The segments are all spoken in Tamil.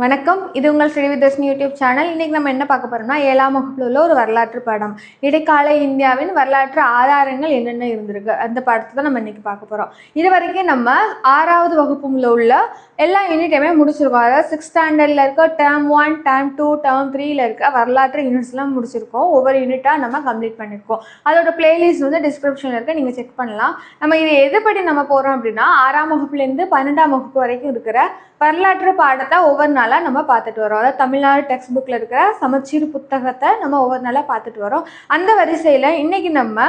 வணக்கம். இது உங்கள் ஸ்ரீவிதர்ஷினி யூடியூப் சேனல். இன்றைக்கி நம்ம என்ன பார்க்க போகிறோம்னா 7ஆம் வகுப்பில் உள்ள ஒரு வரலாற்று பாடம். இடைக்கால இந்தியாவின் வரலாற்று ஆதாரங்கள் என்னென்ன இருந்திருக்கு அந்த பாடத்தை தான் நம்ம இன்றைக்கி பார்க்க போகிறோம். இது வரைக்கும் நம்ம 6வது வகுப்புல உள்ள எல்லா யூனிட்டையுமே முடிச்சிருக்கோம். அதாவது 6th ஸ்டாண்டர்டில் இருக்க டேர்ம் 1, டேர்ம் 2, டேர்ம் 3ல இருக்க வரலாற்று யூனிட்ஸ்லாம் முடிச்சிருக்கோம். ஒவ்வொரு யூனிட்டாக நம்ம கம்ப்ளீட் பண்ணியிருக்கோம். அதோட பிளேலிஸ்ட் வந்து டிஸ்கிரிப்ஷனில் இருக்க, நீங்கள் செக் பண்ணலாம். நம்ம இது எதுபடி நம்ம போகிறோம் அப்படின்னா 6ஆம் வகுப்புலேருந்து 12ஆம் வகுப்பு வரைக்கும் இருக்கிற வரலாற்று பாடத்தை ஒவ்வொரு நாளாக நம்ம பார்த்துட்டு வரோம். அதாவது தமிழ்நாடு டெக்ஸ்ட் புக்கில் இருக்கிற சமச்சீர் புத்தகத்தை நம்ம ஒவ்வொரு நாளாக பார்த்துட்டு வரோம். அந்த வரிசையில் இன்றைக்கி நம்ம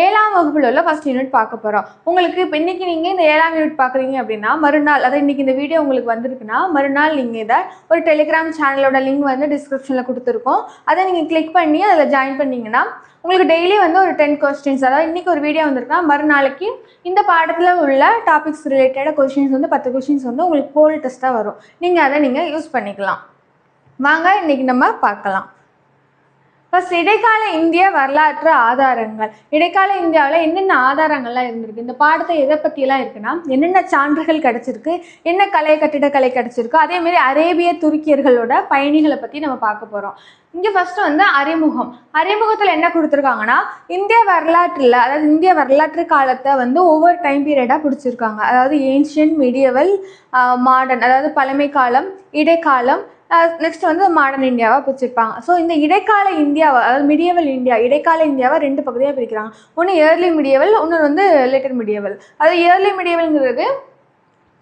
7ஆம் வகுப்பில் உள்ள ஃபஸ்ட் யூனிட் பார்க்க போகிறோம். உங்களுக்கு இப்போ இன்றைக்கி நீங்கள் இந்த 7ஆம் யூனிட் பார்க்குறீங்க அப்படின்னா மறுநாள், அதாவது இன்றைக்கி இந்த வீடியோ உங்களுக்கு வந்திருக்குன்னா மறுநாள் நீங்கள் இதை ஒரு டெலிகிராம் சேனலோட லிங்க் வந்து டிஸ்கிரிப்ஷனில் கொடுத்துருக்கோம். அதை நீங்கள் கிளிக் பண்ணி அதில் ஜாயின் பண்ணிங்கன்னா உங்களுக்கு டெய்லி வந்து ஒரு 10 கொஸ்டின்ஸ், அதாவது இன்றைக்கி ஒரு வீடியோ வந்திருக்கா மறுநாளைக்கு இந்த பாடத்தில் உள்ள டாபிக்ஸ் ரிலேட்டடாக கொஸ்டின்ஸ் வந்து 10 கொஸ்டின்ஸ் வந்து உங்களுக்கு போல் டெஸ்ட்டாக வரும். நீங்கள் அதை நீங்கள் யூஸ் பண்ணிக்கலாம். வாங்க இன்றைக்கி நம்ம பார்க்கலாம். ஃபர்ஸ்ட், இடைக்கால இந்திய வரலாற்று ஆதாரங்கள். இடைக்கால இந்தியாவில் என்னென்ன ஆதாரங்கள்லாம் இருந்திருக்கு, இந்த பாடத்தை எதை பற்றியெல்லாம் இருக்குன்னா என்னென்ன சான்றுகள் கிடச்சிருக்கு, என்ன கட்டிடக்கலை கிடச்சிருக்கு, அதேமாரி அரேபிய துருக்கியர்களோட பயணிகளை பற்றி நம்ம பார்க்க போகிறோம். இங்கே ஃபஸ்ட்டு வந்து அறிமுகத்தில் என்ன கொடுத்துருக்காங்கன்னா இந்திய வரலாற்றில், அதாவது இந்திய வரலாற்று காலத்தை வந்து ஒவ்வொரு டைம் பீரியடாக பிடிச்சிருக்காங்க. அதாவது ஏன்ஷியன்ட், மீடியவல், மாடர்ன், அதாவது பழமை காலம், இடைக்காலம், நெக்ஸ்ட் வந்து மாடர்ன் இந்தியாவை பிடிச்சிருப்பாங்க. ஸோ இந்த இடைக்கால இந்தியாவை, அதாவது மிடியவல் இந்தியா, இடைக்கால இந்தியாவை 2 பகுதியாக பிரிக்கிறாங்க. ஒன்று ஏர்லி மிடியவல், இன்னொன்று வந்து லேட்டர் மிடியவல். அதாவது ஏர்லி மிடியவல்ங்கிறது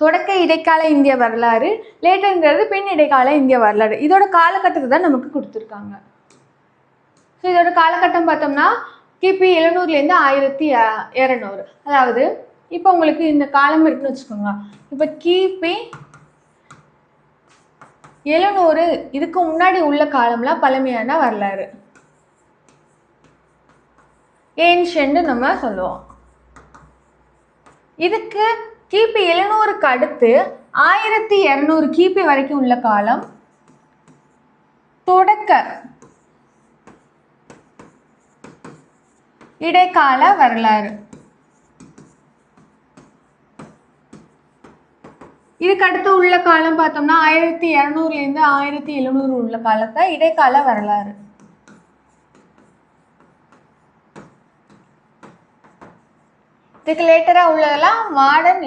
தொடக்க இடைக்கால இந்திய வரலாறு, லேட்டர்ங்கிறது பின் இடைக்கால இந்திய வரலாறு. இதோட காலகட்டத்தை தான் நமக்கு கொடுத்துருக்காங்க. ஸோ இதோட காலகட்டம் பார்த்தோம்னா கிபி 700லேருந்து 1200. அதாவது இப்போ உங்களுக்கு இந்த காலம் இருக்குன்னு வச்சுக்கோங்க. இப்போ கிபி 700 இதுக்கு முன்னாடி உள்ள காலம்லாம் பழமையான வரலாறு, ஏன்ஷியன்ட் நம்ம சொல்லுவோம். இதுக்கு கிபி 700க்கு அடுத்து 1200 கிபி வரைக்கும் உள்ள காலம் தொடக்க இடைக்கால வரலாறு. இதுக்கு அடுத்து உள்ள காலம் பார்த்தோம்னா 1200லேருந்து 1700 உள்ள காலத்தை இடைக்கால வரலாறு. இதுக்கு லேட்டராக உள்ளதெல்லாம் மாடர்ன்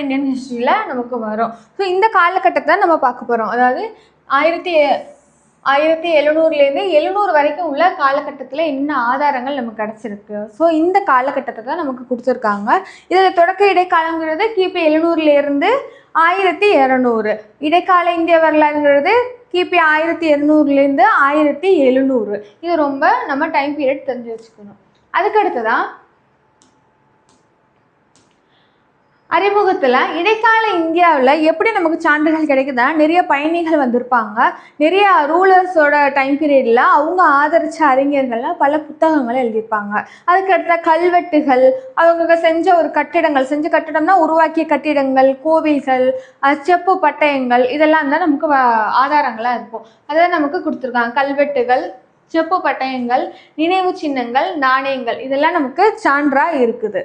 இந்தியன் ஹிஸ்ட்ரியில் நமக்கு வரும். ஸோ இந்த காலகட்டத்தை நம்ம பார்க்க போகிறோம். அதாவது 1700லேருந்து 700 வரைக்கும் உள்ள காலகட்டத்தில் என்ன ஆதாரங்கள் நமக்கு கிடச்சிருக்கு. ஸோ இந்த காலகட்டத்தை தான் நமக்கு கொடுத்துருக்காங்க. இதில் தொடக்க இடைக்காலங்கிறது கிபி 700லேருந்து 1200. இடைக்கால இந்திய வரலாறுங்கிறது கிபி 1200லேருந்து 1700. இது ரொம்ப நம்ம டைம் பீரியட் தெரிஞ்சு வச்சுக்கணும். அதுக்கடுத்து தான் அறிமுகத்தில் இடைக்கால இந்தியாவில் எப்படி நமக்கு சான்றுகள் கிடைக்குதுன்னா நிறைய பயணிகள் வந்திருப்பாங்க. நிறைய ரூலர்ஸோட டைம் பீரியடில் அவங்க ஆதரித்த அறிஞர்கள்லாம் பல புத்தகங்களை எழுதியிருப்பாங்க. அதுக்கடுத்த கல்வெட்டுகள், அவங்க செஞ்ச கட்டிடம்னா உருவாக்கிய கட்டிடங்கள், கோவில்கள், செப்பு பட்டயங்கள், இதெல்லாம் தான் நமக்கு ஆதாரங்களாக இருக்கும். அதை நமக்கு கொடுத்துருக்காங்க. கல்வெட்டுகள், செப்பு பட்டயங்கள், நினைவு சின்னங்கள், நாணயங்கள், இதெல்லாம் நமக்கு சான்றாக இருக்குது.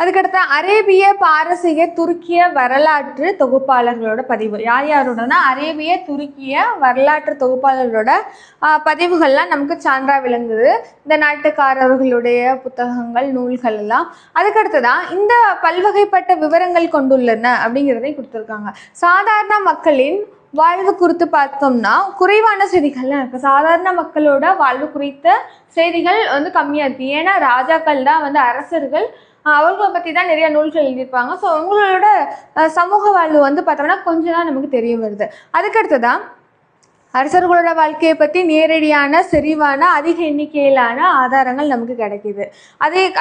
அதுக்கடுத்த அரேபிய, பாரசீக, துருக்கிய வரலாற்று தொகுப்பாளர்களோட பதிவு. யாரோடனா அரேபிய, துருக்கிய வரலாற்று தொகுப்பாளர்களோட பதிவுகள்லாம் நமக்கு சான்றாக விளங்குது. இந்த நாட்டுக்காரர்களுடைய புத்தகங்கள், நூல்கள் எல்லாம். அதுக்கடுத்துதான் இந்த பல்வகைப்பட்ட விவரங்கள் கொண்டுள்ளன அப்படிங்கிறதை கொடுத்துருக்காங்க. சாதாரண மக்களின் வாழ்வு குறித்து பார்த்தோம்னா குறைவான செய்திகள்லாம் இருக்குது. சாதாரண மக்களோட வாழ்வு குறித்த செய்திகள் வந்து கம்மியாக இருக்குது. ஏன்னா ராஜாக்கள் தான் வந்து அரசர்கள், அவர்களை பற்றி தான் நிறைய நூல்கள் எழுதியிருப்பாங்க. ஸோ அவங்களோட சமூக வாழ்வு வந்து பார்த்தோம்னா கொஞ்சம் தான் நமக்கு தெரிய வருது. அதுக்கடுத்து தான் அரசர்களோட வாழ்க்கையை பற்றி நேரடியான, செறிவான, அதிக எண்ணிக்கையிலான ஆதாரங்கள் நமக்கு கிடைக்கிது.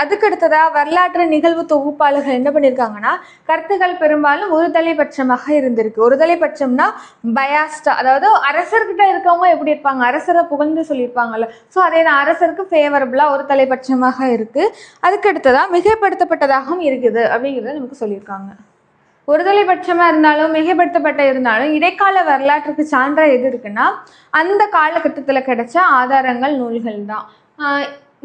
அதுக்கடுத்ததாக வரலாற்று நிகழ்வு தொகுப்பாளர்கள் என்ன பண்ணியிருக்காங்கன்னா கருத்துக்கள் பெரும்பாலும் ஒரு தலைபட்சமாக இருந்திருக்கு. ஒரு தலைபட்சம்னா பயாஸ்டா, அதாவது அரசர்கிட்ட இருக்கவங்க எப்படி இருப்பாங்க, அரசரை புகழ்ந்து சொல்லியிருப்பாங்கல்ல. ஸோ அதே தான் அரசருக்கு ஃபேவரபுளாக ஒரு தலைபட்சமாக இருக்குது. அதுக்கடுத்ததாக மிகைப்படுத்தப்பட்டதாகவும் இருக்குது அப்படிங்கிறத நமக்கு சொல்லியிருக்காங்க. ஒருதலைபட்சமாக இருந்தாலும் மிகைப்படுத்தப்பட்ட இருந்தாலும் இடைக்கால வரலாற்றுக்கு சான்றாக எது இருக்குன்னா அந்த காலகட்டத்தில் கிடைச்ச ஆதாரங்கள், நூல்கள் தான்.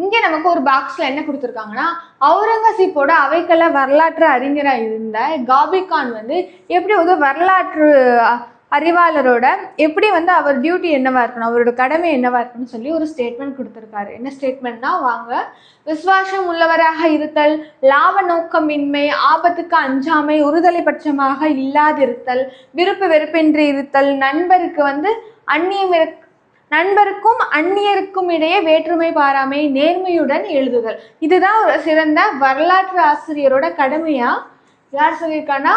இங்கே நமக்கு ஒரு பாக்ஸில் என்ன கொடுத்துருக்காங்கன்னா அவுரங்கசீப்போட அவைக்கள வரலாற்று அறிஞராக இருந்த காபி கான் வந்து எப்படி வந்து வரலாற்று அறிவாளரோட எப்படி வந்து அவர் டியூட்டி என்னவா இருக்கணும், அவரோட கடமை என்னவா இருக்குன்னு சொல்லி ஒரு ஸ்டேட்மெண்ட் கொடுத்துருக்காரு. என்ன ஸ்டேட்மெண்ட்னா, வாங்க. விசுவாசம் உள்ளவராக இருத்தல், லாப நோக்கமின்மை, ஆபத்துக்கு அஞ்சாமை, ஒருதலை பட்சமாக இல்லாதிருத்தல், விருப்பு வெறுப்பின்றி இருத்தல், நண்பருக்கு வந்து நண்பருக்கும் அந்நியருக்கும் இடையே வேற்றுமை பாராமை, நேர்மையுடன் எழுதுதல். இதுதான் ஒரு சிறந்த வரலாற்று ஆசிரியரோட கடமையா யார் சொல்லியிருக்கான்னா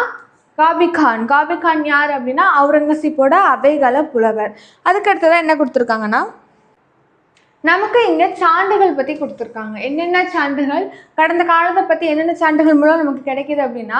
காபிகான் யார் அப்படின்னா அவுரங்கசீப்போட அவைகள புலவர். அதுக்கடுத்ததான் என்ன கொடுத்துருக்காங்கன்னா, நமக்கு இங்கே சான்றுகள் பற்றி கொடுத்துருக்காங்க. என்னென்ன சான்றுகள், கடந்த காலத்தை பற்றி என்னென்ன சான்றுகள் மூலம் நமக்கு கிடைக்கிது அப்படின்னா,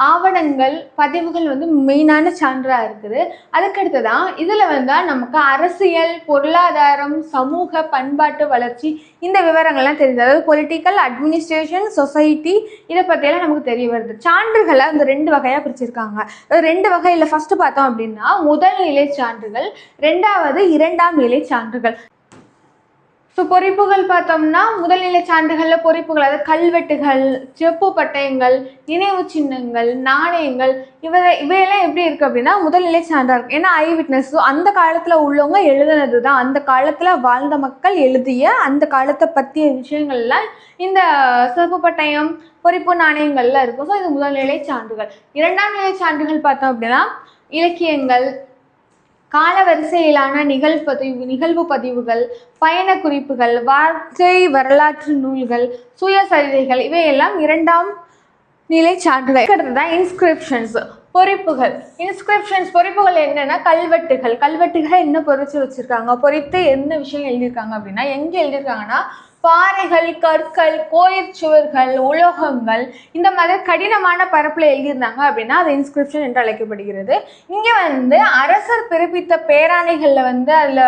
ஆவணங்கள், பதிவுகள் வந்து மெயினான சான்றாக இருக்குது. அதுக்கடுத்துதான் இதில் வந்து நமக்கு அரசியல், பொருளாதாரம், சமூக பண்பாட்டு வளர்ச்சி இந்த விவரங்கள்லாம் தெரியுது. அதாவது பொலிட்டிக்கல், அட்மினிஸ்ட்ரேஷன், சொசைட்டி இதை பற்றியெல்லாம் நமக்கு தெரிய வருது. சான்றுகளை அந்த 2 வகையாக பிரிச்சிருக்காங்க. 2 வகையில் ஃபஸ்ட்டு பார்த்தோம் அப்படின்னா முதல் நிலை சான்றுகள், 2வது 2ஆம் நிலை சான்றுகள். ஸோ பொறிப்புகள் பார்த்தோம்னா முதல்நிலை சான்றுகளில் பொறிப்புகள், அதாவது கல்வெட்டுகள், செப்பு பட்டயங்கள், நினைவு சின்னங்கள், நாணயங்கள் இவையெல்லாம் எப்படி இருக்குது அப்படின்னா முதல்நிலை சான்றாக இருக்குது. ஏன்னா ஐ விட்னஸ் அந்த காலத்தில் உள்ளவங்க எழுதுனது தான், அந்த காலத்தில் வாழ்ந்த மக்கள் எழுதிய அந்த காலத்தை பற்றிய விஷயங்கள்லாம் இந்த செப்பு பட்டயம், பொறிப்பு, நாணயங்கள்லாம் இருக்கும். ஸோ இது முதல்நிலை சான்றுகள். 2ஆம் நிலை சான்றுகள் பார்த்தோம் அப்படின்னா இலக்கியங்கள், கால வரிசையிலான நிகழ்வு பதிவுகள், பயண குறிப்புகள், வாழ்க்கை வரலாற்று நூல்கள், சுயசரிதைகள் இவையெல்லாம் 2ஆம் நிலை சான்றுகள். அடுத்ததான் இன்ஸ்கிரிப்ஷன்ஸ், பொறிப்புகள். பொறிப்புகள் என்னன்னா கல்வெட்டுகளை என்ன பொறிச்சு வச்சிருக்காங்க, பொறித்து என்ன விஷயம் எழுதியிருக்காங்க அப்படின்னா எங்கே எழுதியிருக்காங்கன்னா பாறைகள், கற்கள், கோயில் சுவர்கள், உலோகங்கள் இந்த மாதிரி கடினமான பரப்பில் எழுதியிருந்தாங்க அப்படின்னா அது இன்ஸ்கிரிப்ஷன் என்று அழைக்கப்படுகிறது. இங்கே வந்து அரசர் பிறப்பித்த பேராணைகளில் வந்து அதில்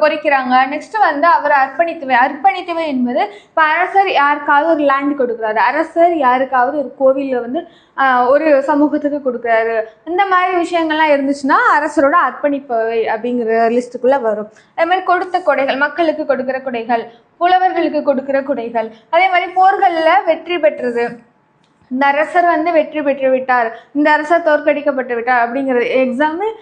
பொறிக்கிறாங்க. நெக்ஸ்ட் வந்து அவர் அர்ப்பணித்தவை என்பது இப்போ அரசர் யாருக்காவது ஒரு லேண்ட் கொடுக்குறாரு, அரசர் யாருக்காவது ஒரு கோவிலில் வந்து ஒரு சமூகத்துக்கு கொடுக்குறாரு, இந்த மாதிரி விஷயங்கள்லாம் இருந்துச்சுன்னா அரசரோட அர்ப்பணிப்பவை அப்படிங்கிற லிஸ்ட்டுக்குள்ளே வரும். அதே மாதிரி கொடுத்த கொடைகள், மக்களுக்கு கொடுக்குற கொடைகள், புலவர்களுக்கு கொடுக்குற கொடைகள், அதே மாதிரி போர்களில் வெற்றி பெற்றது, இந்த அரசர் வந்து வெற்றி பெற்று விட்டார், இந்த அரசர் தோற்கடிக்கப்பட்டு விட்டார் அப்படிங்கிறது. எக்ஸாம்பிள்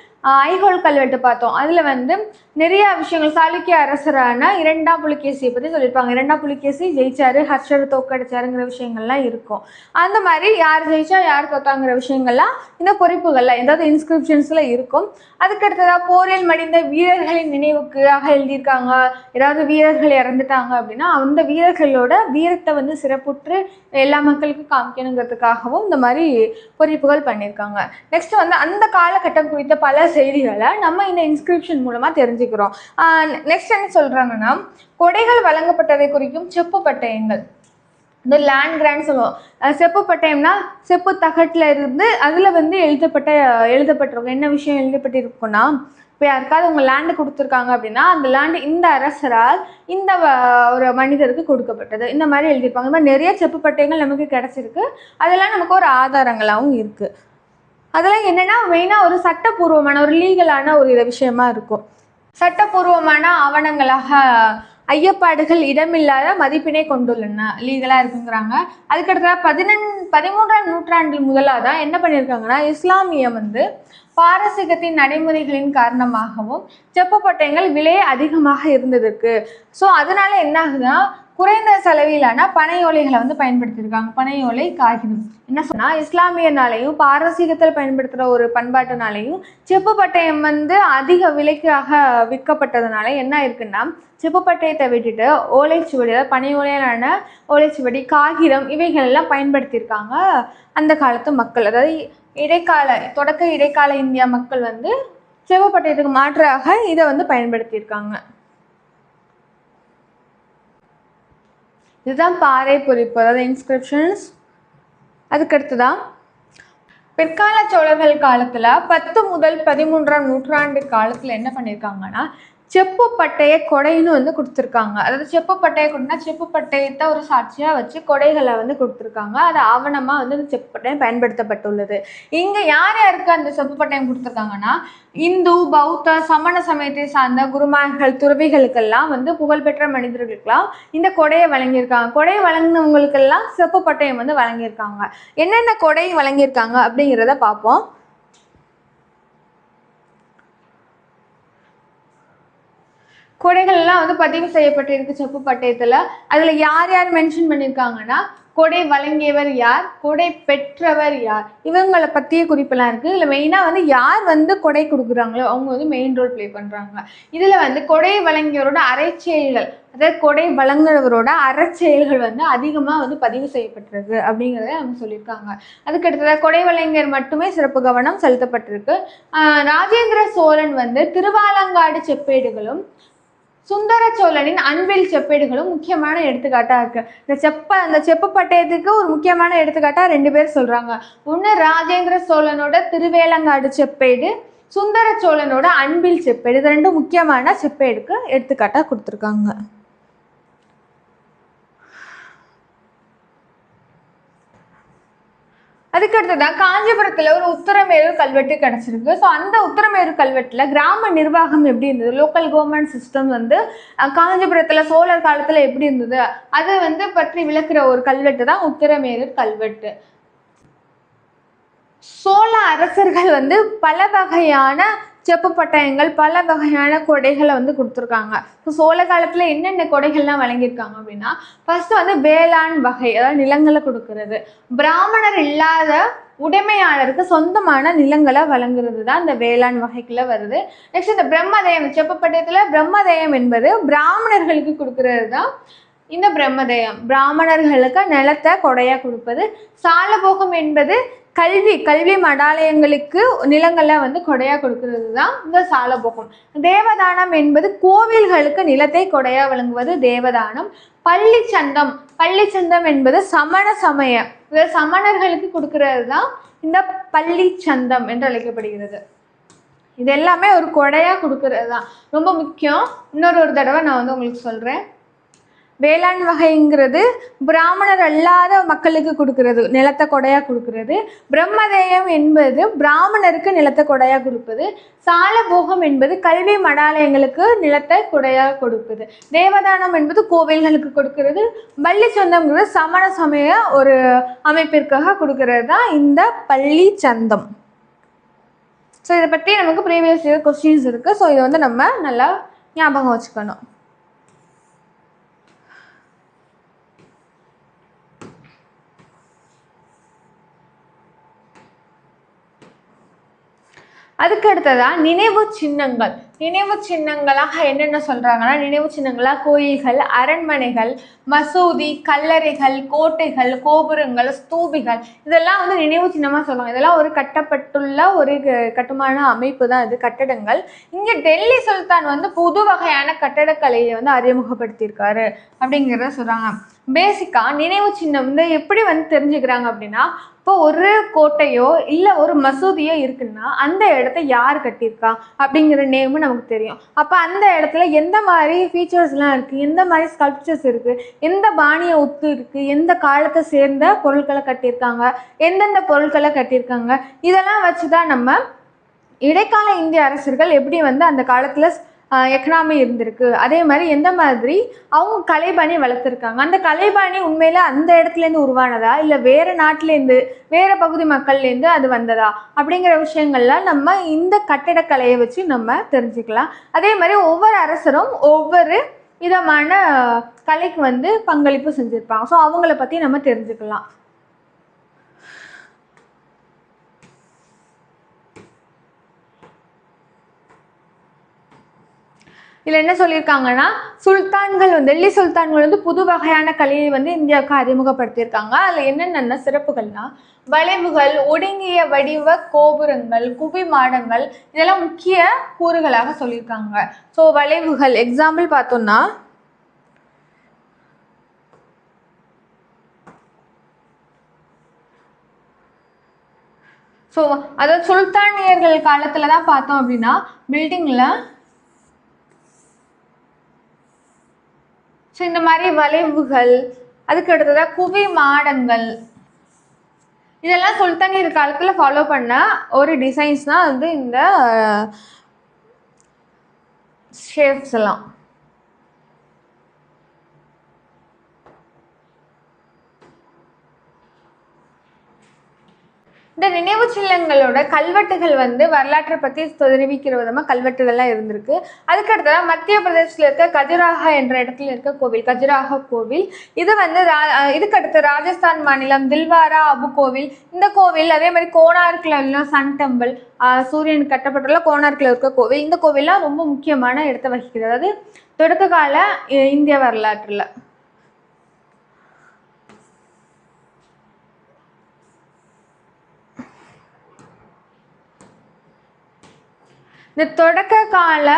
ஐஹோல் கல்வெட்டு பார்த்தோம். அதில் வந்து நிறைய விஷயங்கள் சாளுக்கிய அரசரான 2ஆம் புலிகேசியை பற்றி சொல்லியிருப்பாங்க. 2ஆம் புலிகேசி ஜெயிச்சாரு, ஹர்ஷர் தோற்கடிச்சாருங்கிற விஷயங்கள்லாம் இருக்கும். அந்த மாதிரி யார் ஜெயிச்சா யார் தோத்தாங்கிற விஷயங்கள்லாம் இந்த பொறிப்புகள்லாம் ஏதாவது இன்ஸ்கிரிப்ஷன்ஸில் இருக்கும். அதுக்கடுத்ததாக போரில் மடிந்த வீரர்களின் நினைவுக்காக எழுதியிருக்காங்க. ஏதாவது வீரர்கள் இறந்துட்டாங்க அப்படின்னா அந்த வீரர்களோட வீரத்தை வந்து சிறப்புற்று எல்லா மக்களுக்கும் காமிக்கணுங்கிறதுக்காகவும் இந்த மாதிரி பொறிப்புகள் பண்ணியிருக்காங்க. நெக்ஸ்ட் வந்து அந்த காலகட்டம் குறித்த பல செய்திகளை நம்ம இந்த இன்ஸ்கிரிப்ஷன் மூலமாக தெரிஞ்சுக்கிறோம். நெக்ஸ்ட் என்ன சொல்கிறாங்கன்னா, கொடைகள் வழங்கப்பட்டதை குறிக்கும் செப்பு பட்டயங்கள், இந்த லேண்ட் கிராண்ட் சொல்லுவோம். செப்பு பட்டயம்னா செப்பு தகட்டில் இருந்து அதில் வந்து எழுதப்பட்டிருக்கும். என்ன விஷயம் எழுதப்பட்டிருக்குன்னா, இப்போ யாருக்காவது உங்கள் லேண்டு கொடுத்துருக்காங்க அப்படின்னா அந்த லேண்டு இந்த அரசரால் இந்த ஒரு மனிதருக்கு கொடுக்கப்பட்டது, இந்த மாதிரி எழுதியிருப்பாங்க. இந்த மாதிரி நிறைய செப்பு பட்டயங்கள் நமக்கு கிடச்சிருக்கு. அதெல்லாம் நமக்கு ஒரு ஆதாரங்களாகவும் இருக்குது. அதெல்லாம் என்னென்னா மெயினாக ஒரு சட்டப்பூர்வமான ஒரு லீகலான ஒரு விஷயமா இருக்கும். சட்டப்பூர்வமான ஆவணங்களாக ஐயப்பாடுகள் இடமில்லாத மதிப்பினை கொண்டுள்ளன, லீகலாக இருக்குங்கிறாங்க. அதுக்கடுத்த 13ஆம் நூற்றாண்டில் முதலாக தான் என்ன பண்ணியிருக்காங்கன்னா இஸ்லாமியம் வந்து பாரசீகத்தின் நடைமுறைகளின் காரணமாகவும் செப்பு பட்டயங்கள் விலை அதிகமாக இருந்ததுக்கு. ஸோ அதனால என்ன ஆகுதுன்னா குறைந்த செலவிலான பனை ஓலைகளை வந்து பயன்படுத்தியிருக்காங்க. பனை ஓலை, காகிதம். என்ன சொன்னால் இஸ்லாமியனாலையும் பாரசீகத்தில் பயன்படுத்துகிற ஒரு பண்பாட்டினாலையும் செப்பு பட்டயம் வந்து அதிக விலைக்காக விற்கப்பட்டதுனால என்ன இருக்குன்னா செப்பு பட்டயத்தை விட்டுட்டு ஓலைச்சுவடி, அதாவது பனை ஓலையிலான ஓலைச்சுவடி, காகிதம் இவைகள் எல்லாம் பயன்படுத்தியிருக்காங்க அந்த காலத்து மக்கள். அதாவது தொடக்க இடைக்கால இந்தியா மக்கள் வந்து செப்பு பட்டயத்துக்கு மாற்றாக இதை வந்து பயன்படுத்தியிருக்காங்க. இதுதான் பாறை பொறிப்பு, அதாவது இன்ஸ்கிரிப்ஷன்ஸ். அதுக்கடுத்துதான் பிற்கால சோழர்கள் காலத்தில் 10 முதல் 13ஆம் நூற்றாண்டு காலத்தில் என்ன பண்ணியிருக்காங்கன்னா செப்பு பட்டய கொடைன்னு வந்து கொடுத்துருக்காங்க. அதாவது செப்பு பட்டய கொடைனா செப்பு பட்டயத்தை ஒரு சாட்சியாக வச்சு கொடைகளை வந்து கொடுத்துருக்காங்க. அது ஆவணமாக வந்து அந்த செப்பு பட்டயம் பயன்படுத்தப்பட்டுள்ளது. இங்கே யார் யாருக்கு அந்த செப்பு பட்டயம் கொடுத்துருக்காங்கன்னா இந்து, பௌத்த, சமண சமயத்தை சார்ந்த குருமார்கள், துறவிகளுக்கெல்லாம் வந்து புகழ்பெற்ற மனிதர்களுக்கெல்லாம் இந்த கொடையை வழங்கியிருக்காங்க. கொடை வழங்கினவங்களுக்கெல்லாம் செப்பு பட்டயம் வந்து வழங்கியிருக்காங்க. என்னென்ன கொடை வழங்கியிருக்காங்க அப்படிங்கிறத பார்ப்போம். கொடைகள்லாம் வந்து பதிவு செய்யப்பட்டிருக்கு செப்பு பட்டயத்தில். அதில் யார் யார் மென்ஷன் பண்ணியிருக்காங்கன்னா, கொடை வழங்கியவர் யார், கொடை பெற்றவர் யார், இவங்களை பற்றிய குறிப்பெல்லாம் இருக்குது. இதில் மெயினாக வந்து யார் வந்து கொடை கொடுக்குறாங்களோ அவங்க வந்து மெயின் ரோல் ப்ளே பண்ணுறாங்க. இதில் வந்து கொடை வழங்கியவரோட அரைச்செயல்கள், அதாவது கொடை வழங்குறவரோட அறச்செயல்கள் வந்து அதிகமாக வந்து பதிவு செய்யப்பட்டிருக்கு அப்படிங்கிறத அவங்க சொல்லியிருக்காங்க. அதுக்கு அடுத்ததாக கொடை வழங்கியர் மட்டுமே சிறப்பு கவனம் செலுத்தப்பட்டிருக்கு. ராஜேந்திர சோழன் வந்து திருவாலங்காடு செப்பேடுகளும் சுந்தர சோழனின் அன்பில் செப்பேடுகளும் முக்கியமான எடுத்துக்காட்டாக இருக்கு. அந்த செப்பு பட்டயத்துக்கு ஒரு முக்கியமான எடுத்துக்காட்டாக 2 பேர் சொல்றாங்க. ஒன்று ராஜேந்திர சோழனோட திருவேலங்காடு செப்பேடு, சுந்தர சோழனோட அன்பில் செப்பேடு. இது 2 முக்கியமான செப்பேடுக்கு எடுத்துக்காட்டாக கொடுத்துருக்காங்க. அதுக்கடுத்துதான் காஞ்சிபுரத்தில் ஒரு உத்தரமேரூர் கல்வெட்டு கிடச்சிருக்கு. ஸோ அந்த உத்தரமேரூர் கல்வெட்டில் கிராம நிர்வாகம் எப்படி இருந்தது, லோக்கல் கவர்மெண்ட் சிஸ்டம் வந்து காஞ்சிபுரத்தில் சோழர் காலத்தில் எப்படி இருந்தது அது வந்து பற்றி விளக்குற ஒரு கல்வெட்டு தான் உத்தரமேரூர் கல்வெட்டு. சோழ அரசர்கள் வந்து பல வகையான செப்பு பட்டயங்கள், பல வகையான கொடைகளை வந்து கொடுத்துருக்காங்க. ஸோ சோழ காலத்தில் என்னென்ன கொடைகள்லாம் வழங்கியிருக்காங்க அப்படின்னா, ஃபர்ஸ்ட் வந்து வேளாண் வகை, அதாவது நிலங்களை கொடுக்கறது. பிராமணர் இல்லாத உடைமையாளருக்கு சொந்தமான நிலங்களை வழங்குறது தான் இந்த வேளாண் வகைக்குள்ள வருது. நெக்ஸ்ட் இந்த பிரம்மதேயம், செப்பு பட்டயத்தில் பிரம்மதேயம் என்பது பிராமணர்களுக்கு கொடுக்கறது தான் இந்த பிரம்மதேயம். பிராமணர்களுக்கு நிலத்தை கொடையா கொடுப்பது. சாலபோகம் என்பது கல்வி மடாலயங்களுக்கு நிலங்களை வந்து கொடையா கொடுக்கறது தான் இந்த சாலபோகம். தேவதானம் என்பது கோவில்களுக்கு நிலத்தை கொடையா வழங்குவது தேவதானம். பள்ளிச்சந்தம் என்பது சமண சமய சமணர்களுக்கு கொடுக்கறது தான் இந்த பள்ளிச்சந்தம் என்று அழைக்கப்படுகிறது. இது எல்லாமே ஒரு கொடையா கொடுக்கறது தான், ரொம்ப முக்கியம். இன்னொரு தடவை நான் வந்து உங்களுக்கு சொல்றேன். வேளாண் வகைங்கிறது பிராமணர் அல்லாத மக்களுக்கு கொடுக்கறது, நிலத்தை கொடையா கொடுக்கறது. பிரம்மதேயம் என்பது பிராமணருக்கு நிலத்தை கொடையா கொடுப்பது. சாலபோகம் என்பது கல்வி மடாலயங்களுக்கு நிலத்தை கொடையா கொடுப்பது. தேவதானம் என்பது கோவில்களுக்கு கொடுக்கறது. பள்ளி சந்தம்ங்கிறது சமண சமய ஒரு அமைப்பிற்காக கொடுக்கறது தான் இந்த பள்ளி சந்தம். ஸோ இதை பற்றி நமக்கு ப்ரீவியஸ் இயர் கொஸ்டின்ஸ் இருக்குது. ஸோ இதை வந்து நம்ம நல்லா ஞாபகம் வச்சுக்கணும். அதுக்கு அடுத்ததான் நினைவு சின்னங்கள். நினைவு சின்னங்களாக என்னென்ன சொல்றாங்கன்னா, நினைவு சின்னங்களாக கோயில்கள், அரண்மனைகள், மசூதி, கல்லறைகள், கோட்டைகள், கோபுரங்கள், ஸ்தூபிகள், இதெல்லாம் வந்து நினைவு சின்னமாக சொல்லுவாங்க. இதெல்லாம் ஒரு கட்டப்பட்டுள்ள ஒரு கட்டுமான அமைப்பு தான் இது, கட்டடங்கள். இங்கே டெல்லி சுல்தான் வந்து புது வகையான கட்டடக்கலையை வந்து அறிமுகப்படுத்தியிருக்காரு அப்படிங்கிறத சொல்றாங்க. பேசிக்காக நினைவு சின்னம் வந்து எப்படி வந்து தெரிஞ்சுக்கிறாங்க அப்படின்னா, இப்போ ஒரு கோட்டையோ இல்லை ஒரு மசூதியோ இருக்குன்னா அந்த இடத்த யார் கட்டியிருக்கா அப்படிங்கிற நேமும் நமக்கு தெரியும். அப்போ அந்த இடத்துல எந்த மாதிரி ஃபீச்சர்ஸ்லாம் இருக்குது, எந்த மாதிரி ஸ்கல்ப்சர்ஸ் இருக்குது, எந்த பாணியை ஒத்து இருக்குது, எந்த காலத்தை சேர்ந்த பொருட்களை கட்டியிருக்காங்க, எந்தெந்த பொருட்களை கட்டியிருக்காங்க, இதெல்லாம் வச்சு தான் நம்ம இடைக்கால இந்திய அரசர்கள் எப்படி வந்து அந்த காலத்தில் எக்கனாமி இருந்திருக்கு, அதே மாதிரி எந்த மாதிரி அவங்க கலைபாணி வளர்த்துருக்காங்க, அந்த கலைபாணி உண்மையில அந்த இடத்துலேருந்து உருவானதா இல்லை வேறு நாட்டிலேருந்து வேறு பகுதி மக்கள்லேருந்து அது வந்ததா அப்படிங்கிற விஷயங்கள்லாம் நம்ம இந்த கட்டிடக்கலையை வச்சு நம்ம தெரிஞ்சுக்கலாம். அதே மாதிரி ஒவ்வொரு அரசரும் ஒவ்வொரு விதமான கலைக்கு வந்து பங்களிப்பு செஞ்சுருப்பாங்க. ஸோ அவங்கள பற்றி நம்ம தெரிஞ்சுக்கலாம். இதில் என்ன சொல்லியிருக்காங்கன்னா, சுல்தான்கள் வந்து டெல்லி சுல்தான்கள் வந்து புது வகையான கலையை வந்து இந்தியாவுக்கு அறிமுகப்படுத்தியிருக்காங்க. அதில் என்னென்ன சிறப்புகள்னா, வளைவுகள், ஒடுங்கிய வடிவ கோபுரங்கள், குவி மாடங்கள், இதெல்லாம் முக்கிய கூறுகளாக சொல்லியிருக்காங்க. ஸோ வளைவுகள் எக்ஸாம்பிள் பார்த்தோம்னா, ஸோ அதாவது சுல்தானியர்கள் காலத்தில் தான் பார்த்தோம் அப்படின்னா பில்டிங்கில் ஸோ இந்த மாதிரி வளைவுகள், அதுக்கு அடுத்ததாக குவி மாடங்கள், இதெல்லாம் சுல்தானியர் காலத்தில் ஃபாலோ பண்ண ஒரு டிசைன்ஸ் தான் வந்து இந்த ஷேப்ஸ் எல்லாம். இந்த நினைவு சின்னங்களோட கல்வெட்டுகள் வந்து வரலாற்றை பற்றி தெரிவிக்கிற விதமாக கல்வெட்டுகள்லாம் இருந்திருக்கு. அதுக்கடுத்ததான் மத்திய பிரதேசத்தில் இருக்க கஜுராஹோ என்ற இடத்துல இருக்க கோவில், கஜுராஹோ கோவில். இது வந்து இதுக்கடுத்து ராஜஸ்தான் மாநிலம் தில்வாரா அபு கோவில், இந்த கோவில். அதே மாதிரி கோனார்க்கில் உள்ள சன் டெம்பிள், சூரியன் கட்டப்பட்டுள்ள கோனார்க்கில் இருக்க கோவில். இந்த கோவில்லாம் ரொம்ப முக்கியமான இடத்தை வகிக்கிறது, அதாவது தொடக்க கால இந்திய வரலாற்றில். இந்த தொடக்க கால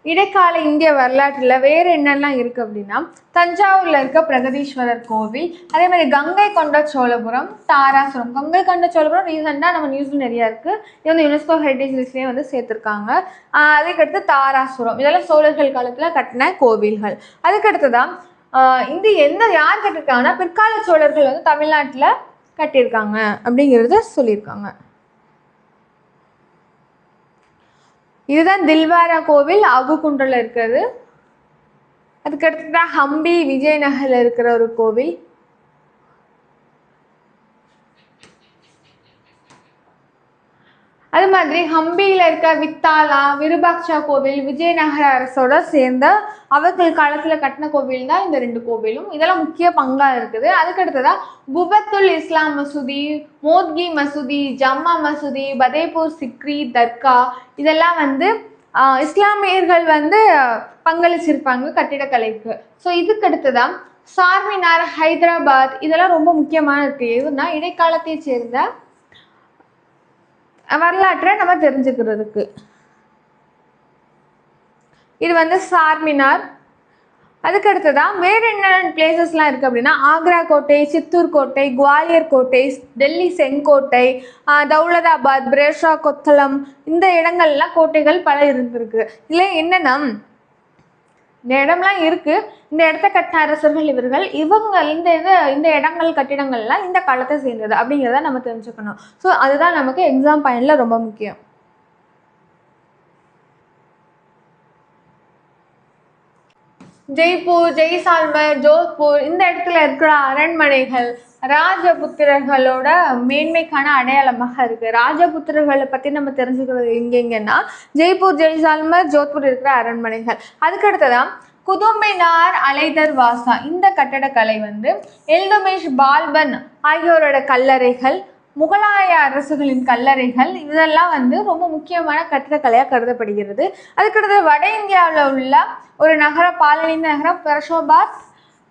இடைக்கால இந்திய வரலாற்றில் வேறு என்னெல்லாம் இருக்குது அப்படின்னா, தஞ்சாவூரில் இருக்க பிரகதீஸ்வரர் கோவில், அதே மாதிரி கங்கை கொண்ட சோழபுரம், தாராசுரம். கங்கை கொண்ட சோழபுரம் ரீசெண்டாக நம்ம நியூஸில் நிறையா இருக்குது. இது வந்து யுனெஸ்கோ ஹெரிட்டேஜ் லிஸ்ட்லேயே வந்து சேர்த்துருக்காங்க. அதுக்கடுத்து தாராசுரம், இதெல்லாம் சோழர்கள் காலத்தில் கட்டின கோவில்கள். அதுக்கடுத்து தான் யார் கட்டியிருக்காங்கன்னா பிற்கால சோழர்கள் வந்து தமிழ்நாட்டில் கட்டியிருக்காங்க அப்படிங்கிறத சொல்லியிருக்காங்க. இதுதான் தில்வாரா கோவில், அபுகுண்டில் இருக்கிறது. அதுக்கடுத்துதான் ஹம்பி, விஜயநகரில் இருக்கிற ஒரு கோவில். அது மாதிரி ஹம்பியில் இருக்க வித்தாலா, விருபாக்ஷா கோவில் விஜயநகர அரசோட சேர்ந்த அவர்கள் காலத்தில் கட்டின கோவில் தான் இந்த 2 கோவிலும். இதெல்லாம் முக்கிய பங்காக இருக்குது. அதுக்கடுத்ததான் புபத்துல் இஸ்லாம் மசூதி, மோத்கி மசூதி, ஜம்மா மசூதி, பதேபூர் சிக்ரி தர்கா, இதெல்லாம் வந்து இஸ்லாமியர்கள் வந்து பங்களிச்சிருப்பாங்க கட்டிடக்கலைக்கு. ஸோ இதுக்கடுத்துதான் சார்மினார், ஹைதராபாத், இதெல்லாம் ரொம்ப முக்கியமான இருக்குது. எதுனா இடைக்காலத்தை சேர்ந்த வரலாற்றை நம்ம தெரிஞ்சுக்கிறதுக்கு. இது வந்து சார்மினார். அதுக்கடுத்துதான் வேறு என்னென்ன பிளேசஸ்லாம் இருக்குது அப்படின்னா, ஆக்ரா கோட்டை, சித்தூர் கோட்டை, குவாலியர் கோட்டை, டெல்லி செங்கோட்டை, தௌலதாபாத், பிரேஷா, கொத்தளம், இந்த இடங்கள்லாம் கோட்டைகள் பல இருந்திருக்கு. இதில் என்னென்னா இந்த இடம்லாம் இருக்குது, இந்த இடத்த கட்டின அரசர்கள் இவர்கள், இந்த இடங்கள் கட்டிடங்கள்லாம் இந்த காலத்தை சேர்ந்தது அப்படிங்கிறத நம்ம தெரிஞ்சுக்கணும். ஸோ அதுதான் நமக்கு எக்ஸாம் பாயிண்டில் ரொம்ப முக்கியம். ஜெய்ப்பூர், ஜெய்சால்மர், ஜோத்பூர், இந்த இடத்துல இருக்கிற அரண்மனைகள் ராஜபுத்திரர்களோட மேன்மைக்கான அடையாளமாக இருக்குது. ராஜபுத்திரர்களை பற்றி நம்ம தெரிஞ்சுக்கிறது எங்கெங்கன்னா ஜெய்ப்பூர், ஜெய்சால்மர், ஜோத்பூர் இருக்கிற அரண்மனைகள். அதுக்கடுத்ததான் குதும்பினார் அலைதர் வாசா, இந்த கட்டடக்கலை வந்து எல்துமிஷ் பால்பன் ஆகியோரோட கல்லறைகள், முகலாய அரசுகளின் கல்லறைகள், இதெல்லாம் வந்து ரொம்ப முக்கியமான கட்டிடக்கலையாக கருதப்படுகிறது. அதுக்கடுத்து வட இந்தியாவில் உள்ள ஒரு நகரம், பாலனி நகரம்,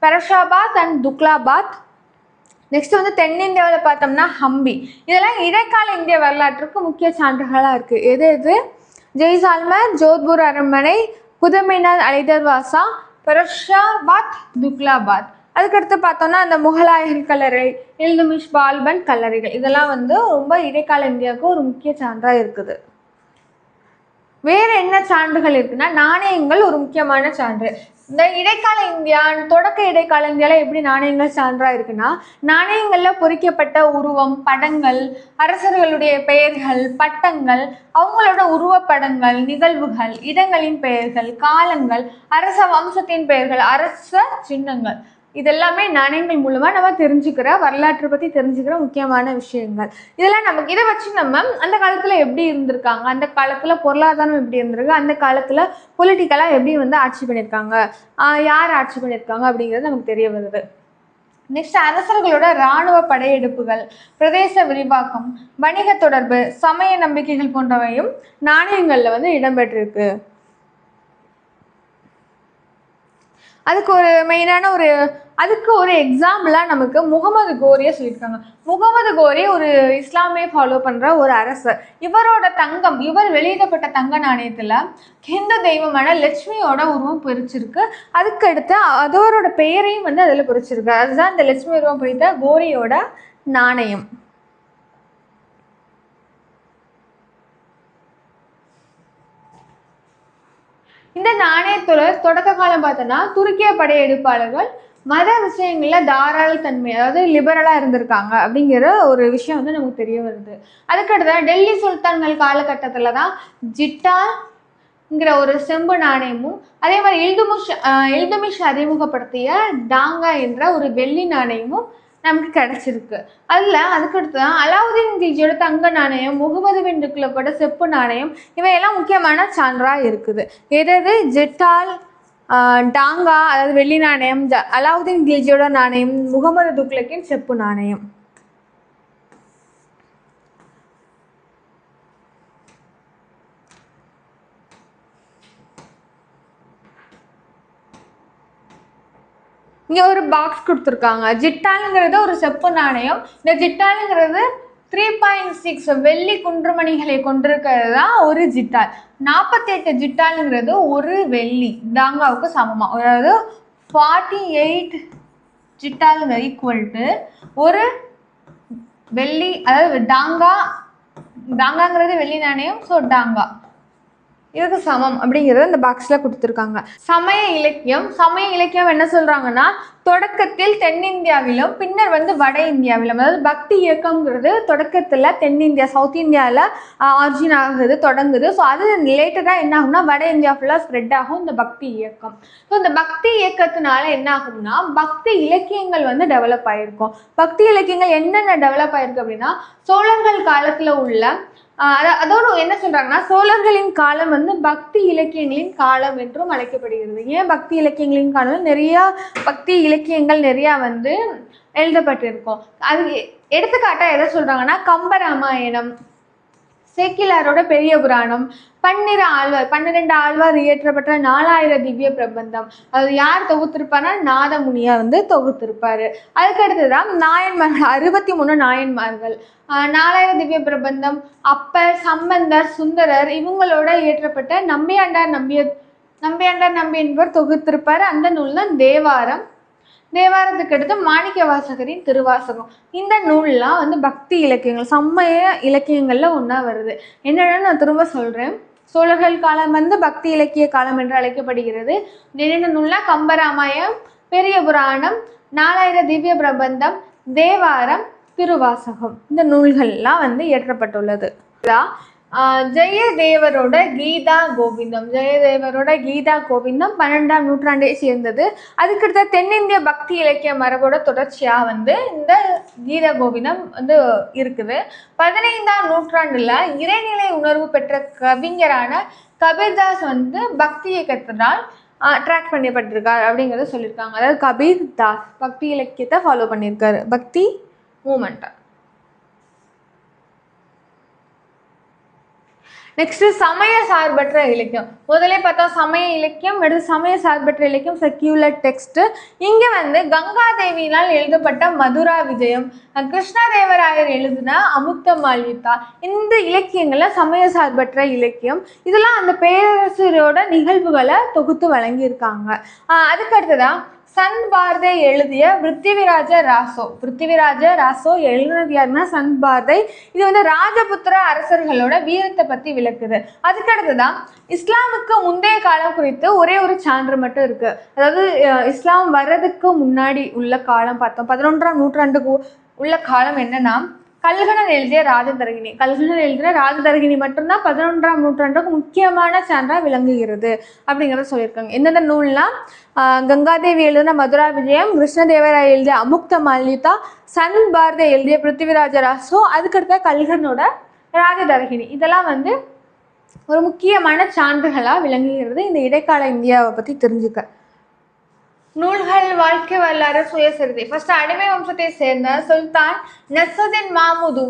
பெரஷாபாத் அண்ட் துக்லாபாத். நெக்ஸ்ட் வந்து தென்னிந்தியாவில் பார்த்தோம்னா ஹம்பி. இதெல்லாம் இடைக்கால இந்திய வரலாற்றுக்கு முக்கிய சான்றுகளாக இருக்குது. எது ஜெய்சால்மர், ஜோத்பூர் அரண்மனை, குதும்பினார் அலைதர் வாசா, பெரஷாபாத், துக்லாபாத். அதுக்கடுத்து பார்த்தோம்னா அந்த முகலாயர்கள் கல்லறை, இல்துமிஷ் பால்பன் கல்லறைகள், இதெல்லாம் வந்து ரொம்ப இடைக்கால இந்தியாவுக்கு ஒரு முக்கிய சான்றாக இருக்குது. வேறு என்ன சான்றுகள் இருக்குன்னா, நாணயங்கள் ஒரு முக்கியமான சான்று. இந்த இடைக்கால இந்தியா, தொடக்க இடைக்கால இந்தியாவில் எப்படி நாணயங்கள் சான்றாக இருக்குன்னா, நாணயங்களில் பொறிக்கப்பட்ட உருவம், படங்கள், அரசர்களுடைய பெயர்கள், பட்டங்கள், அவங்களோட உருவப்படங்கள், நிகழ்வுகள், இடங்களின் பெயர்கள், காலங்கள், அரச வம்சத்தின் பெயர்கள், அரச சின்னங்கள், இதெல்லாமே நாணயங்கள் மூலமாக நம்ம தெரிஞ்சுக்கிற வரலாற்றை பற்றி தெரிஞ்சுக்கிற முக்கியமான விஷயங்கள். இதெல்லாம் நமக்கு இதை வச்சு நம்ம அந்த காலத்தில் எப்படி இருந்திருக்காங்க, அந்த காலத்தில் பொருளாதாரம் எப்படி இருந்திருக்கு, அந்த காலத்தில் பொலிட்டிக்கலாக எப்படி வந்து ஆட்சி பண்ணியிருக்காங்க, யார் ஆட்சி பண்ணியிருக்காங்க அப்படிங்கிறது நமக்கு தெரிய வருது. நெக்ஸ்ட் அரசர்களோட இராணுவ படையெடுப்புகள், பிரதேச விரிவாக்கம், வணிக தொடர்பு, சமய நம்பிக்கைகள் போன்றவையும் நாணயங்களில் வந்து இடம்பெற்றிருக்கு. அதுக்கு ஒரு மெயினான அதுக்கு ஒரு எக்ஸாம்பிளாக நமக்கு முகமது கோரியை சொல்லியிருக்காங்க. முகமது கோரி ஒரு இஸ்லாமிய ஃபாலோ பண்ணுற ஒரு அரசர். இவர் வெளியிடப்பட்ட தங்க நாணயத்தில் ஹிந்து தெய்வமான லட்சுமியோட உருவம் பொறிச்சிருக்கு. அதுக்கடுத்து அதோட பெயரையும் வந்து அதில் பொறிச்சிருக்கு. அதுதான் இந்த லட்சுமி உருவம் பொறித்த கோரியோட நாணயம். இந்த நாணயத்தோட தொடக்க காலம் பார்த்தோன்னா துருக்கிய படையெடுப்பாளர்கள் மத விஷயங்களில் தாராள தன்மை, அதாவது லிபரலாக இருந்திருக்காங்க அப்படிங்கிற ஒரு விஷயம் வந்து நமக்கு தெரிய வருது. அதுக்கடுத்து டெல்லி சுல்தான்கள் காலகட்டத்தில் தான் ஜிட்டாங்கிற ஒரு செம்பு நாணயமும், அதே மாதிரி இல்துமிஷ் அறிமுகப்படுத்திய டாங்கா என்ற ஒரு வெள்ளி நாணயமும் நமக்கு கிடைச்சிருக்கு. அதுக்கடுத்து தான் அலாவுதீன் கில்ஜியோட தங்க நாணயம், முகமது பின் துக்ளக்கோட செப்பு நாணயம், இவையெல்லாம் முக்கியமான சான்றாக இருக்குது. எது ஜெட்டால், டாங்கா அதாவது வெள்ளி நாணயம், அலாவுதீன் கில்ஜியோட நாணயம், முகமது துக்ளக்கின் செப்பு நாணயம். இங்கே ஒரு பாக்ஸ் கொடுத்துருக்காங்க. ஜிட்டாலுங்கிறது ஒரு செப்பு நாணயம். இந்த ஜிட்டாலுங்கிறது 3.6 வெள்ளி குன்றுமணிகளை கொண்டிருக்கிறது தான் ஒரு ஜிட்டால். 48 ஜிட்டாலுங்கிறது ஒரு வெள்ளி டாங்காவுக்கு சமமாக, அதாவது 48 ஜிட்டாலுங்க ஈக்குவல் டு ஒரு வெள்ளி, அதாவது டாங்காங்கிறது வெள்ளி நாணயம். ஸோ டாங்கா இதுக்கு சமம் அப்படிங்கிறத இந்த பாக்ஸில் கொடுத்துருக்காங்க. சமய இலக்கியம் என்ன சொல்கிறாங்கன்னா, தொடக்கத்தில் தென்னிந்தியாவிலும் பின்னர் வட இந்தியாவிலும், அதாவது பக்தி இயக்கம்ங்கிறது தொடக்கத்தில் தென்னிந்தியா சவுத் இந்தியாவில் ஆர்ஜின் ஆகுது, தொடங்குது. ஸோ அது ரிலேட்டடாக என்ன ஆகும்னா வட இந்தியா ஃபுல்லாக ஸ்ப்ரெட் ஆகும் இந்த பக்தி இயக்கம். ஸோ இந்த பக்தி இயக்கத்தினால என்ன ஆகும்னா பக்தி இலக்கியங்கள் டெவலப் ஆகிருக்கும். பக்தி இலக்கியங்கள் என்னென்ன டெவலப் ஆகிருக்கு அப்படின்னா, சோழர்கள் காலத்தில் உள்ள அதோடு என்ன சொல்றாங்கன்னா, சோழர்களின் காலம் பக்தி இலக்கியங்களின் காலம் என்றும் அழைக்கப்படுகிறது. ஏன் பக்தி இலக்கியங்களின் காலம்? நிறையா பக்தி இலக்கியங்கள் நிறையா எழுதப்பட்டிருக்கும். அது எடுத்துக்காட்டாக எதை சொல்றாங்கன்னா, கம்பராமாயணம், சேக்கிலாரோட பெரிய புராணம், 12 ஆழ்வார் இயற்றப்பட்ட 4000 திவ்ய பிரபந்தம். அது யார் தொகுத்திருப்பாருன்னா நாதமுனியா தொகுத்திருப்பாரு. அதுக்கடுத்துதான் நாயன்மார்கள், 63 நாயன்மார்கள், 4000 திவ்ய பிரபந்தம், அப்பர், சம்பந்தர், சுந்தரர் இவங்களோட இயற்றப்பட்ட நம்பியாண்டார் நம்பி என்பவர் தொகுத்திருப்பாரு. அந்த நூல் தான் தேவாரம். தேவாரத்துக்கு அடுத்து மாணிக்க வாசகரின் திருவாசகம். இந்த நூல்லாம் பக்தி இலக்கியங்கள், சமய இலக்கியங்கள்ல ஒன்றா வருது. என்னென்னு நான் திரும்ப சொல்றேன். சோழர்கள் காலம் பக்தி இலக்கிய காலம் என்று அழைக்கப்படுகிறது. என்னென்ன நூல்னா கம்பராமாயணம், பெரிய புராணம், 4000 திவ்ய பிரபந்தம், தேவாரம், திருவாசகம். இந்த நூல்கள்லாம் இயற்றப்பட்டுள்ளது. ஜெயதேவரோட கீதா கோவிந்தம் 12ஆம் நூற்றாண்டை சேர்ந்தது. அதுக்கடுத்த தென்னிந்திய பக்தி இலக்கிய மரபோட தொடர்ச்சியாக இந்த கீதா கோவிந்தம் இருக்குது. 15ஆம் நூற்றாண்டுல இறைநிலை உணர்வு பெற்ற கவிஞரான கபீர்தாஸ் பக்தி இயக்கத்தினால் அட்ராக்ட் பண்ணப்பட்டிருக்கார் அப்படிங்கிறத சொல்லியிருக்காங்க. அதாவது கபீர் தாஸ் பக்தி இலக்கியத்தை ஃபாலோ பண்ணியிருக்காரு, பக்தி மூமெண்ட்டை. நெக்ஸ்ட் சமய சார்பற்ற இலக்கியம். முதலே பார்த்தா சமய இலக்கியம், அடுத்து சமய சார்பற்ற இலக்கியம், செக்யூலர் டெக்ஸ்ட். இங்கே கங்காதேவியினால் எழுதப்பட்ட மதுரா விஜயம், கிருஷ்ணதேவராயர் எழுதின அமுக்த மால்விதா, இந்த இலக்கியங்கள்ல சமய சார்பற்ற இலக்கியம். இதெல்லாம் அந்த பேரரசரோட நிகழ்வுகளை தொகுத்து வழங்கியிருக்காங்க. அதுக்கு அடுத்ததான் சந்த் பார்தை எழுதிய பிருத்திவிராஜ ராசோ எழுதினது யாருன்னா சந்த் பார்தை. இது ராஜபுத்திர அரசர்களோட வீரத்தை பத்தி விளக்குது. அதுக்கடுத்துதான் இஸ்லாமுக்கு முந்தைய காலம் குறித்து ஒரே ஒரு சான்று மட்டும் இருக்கு. அதாவது இஸ்லாம் வர்றதுக்கு முன்னாடி உள்ள காலம் பார்த்தோம். 11ஆம் நூற்றாண்டுக்கு உள்ள காலம் என்னன்னா, கல்கணன் எழுதிய ராஜதரகிணி மட்டும்தான் 11ஆம் நூற்றாண்டுக்கு முக்கியமான சான்றாக விளங்குகிறது அப்படிங்கிறத சொல்லியிருக்காங்க. எந்தெந்த நூல்லாம் கங்காதேவி எழுதின மதுரா விஜயம், கிருஷ்ணதேவராய எழுதிய அமுக்த மால்விதா, சந்த் பார்தை எழுதிய பிருத்திவிராஜ ராசோ, அதுக்கடுத்த கல்கனோட ராஜதரகிணி. இதெல்லாம் ஒரு முக்கியமான சான்றுகளாக விளங்குகிறது இந்த இடைக்கால இந்தியாவை பற்றி தெரிஞ்சுக்க. நூல்கள், வாழ்க்கை வரலாறு, சுயசரிதை. ஃபர்ஸ்ட் அடிமை வம்சத்தை சேர்ந்த சுல்தான் நஸ்ருதீன் மாமுது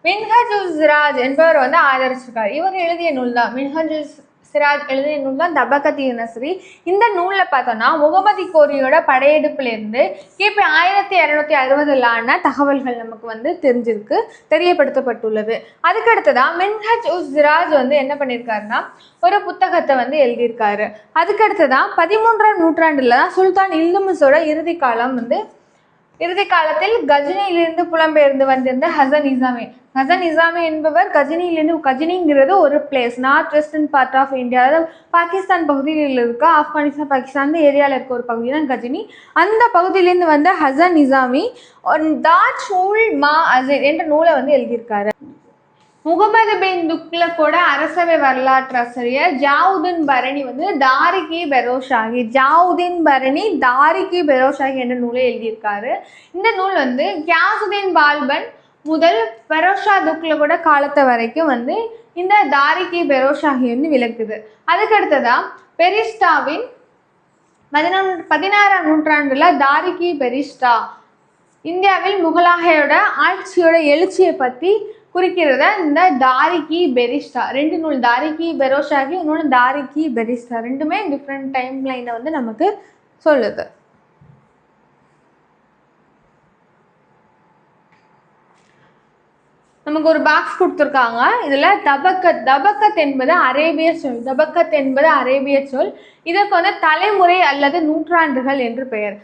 மின்ஹஜுஸ் சிராஜ் என்பவர் ஆதரிச்சிருக்காரு. இவர் எழுதிய நூல் தான் மின்ஹஜுஸ் சிராஜ் எழுதிய நூல் தான் தபகத் நஸ்ரி. இந்த நூலில் பார்த்தோம்னா முகமது கோரியோட படையெடுப்புலேருந்து கிபி 1260 தகவல்கள் நமக்கு தெரியப்படுத்தப்பட்டுள்ளது. அதுக்கடுத்துதான் மின்ஹஜ் உஸ் சிராஜ் என்ன பண்ணியிருக்காருன்னா ஒரு புத்தகத்தை எழுதியிருக்காரு. அதுக்கடுத்துதான் 13ஆம் நூற்றாண்டுல தான் சுல்தான் இல்துமிஷோட இறுதி காலத்தில் கஜினியிலிருந்து புலம்பெயர்ந்து வந்திருந்த ஹசன் நிசாமி என்பவர் கஜினிங்கிறது ஒரு place, north western part of India, அதாவது பாகிஸ்தான் பகுதியில் இருக்க, ஆப்கானிஸ்தான் பாகிஸ்தான் ஏரியாவில் இருக்க ஒரு பகுதி தான் கஜினி. அந்த பகுதியிலேருந்து வந்த ஹசன் நிசாமி தாஜ் உல் மா அசீர் என்ற நூலை எழுதியிருக்காரு. முகமது பின் துக்ளக்கோட அரசவை வரலாற்று ஆசிரியர் ஜாவுதீன் பரணி வந்து தாரிக்-இ பெரோஷாகி, ஜாவுதீன் பரணி தாரிக்-இ பெரோஷாகி என்ற நூலை எழுதியிருக்காரு. இந்த நூல் வந்து கியாசுதீன் பால்பன் முதல் பெரோஷா துக்ளக்கோட காலத்தை வரைக்கும் வந்து இந்த தாரிக்-இ பெரோஷாகி வந்து விளக்குது. அதுக்கடுத்ததா பெரிஸ்டாவின் 16ஆம் நூற்றாண்டுல தாரிக்-இ பெரிஸ்டா இந்தியாவில் முகலாயரோட ஆட்சியோட எழுச்சியை பற்றி குறிக்கிறத இந்த தாரிக்-இ பெரிஸ்டா, 2 நூல், தாரிக்-இ பெரோஷாகி, இன்னொன்று தாரிக்-இ பெரிஸ்டா, ரெண்டுமே டிஃப்ரெண்ட் டைம் லைனை வந்து நமக்கு சொல்லுது. நமக்கு ஒரு பாக்ஸ் கொடுத்துருக்காங்க. இதில் தபக்கத் என்பது அரேபிய சொல். தபக்கத் என்பது அரேபிய சொல். இதற்கு வந்து தலைமுறை அல்லது நூற்றாண்டுகள் என்று பெயர்.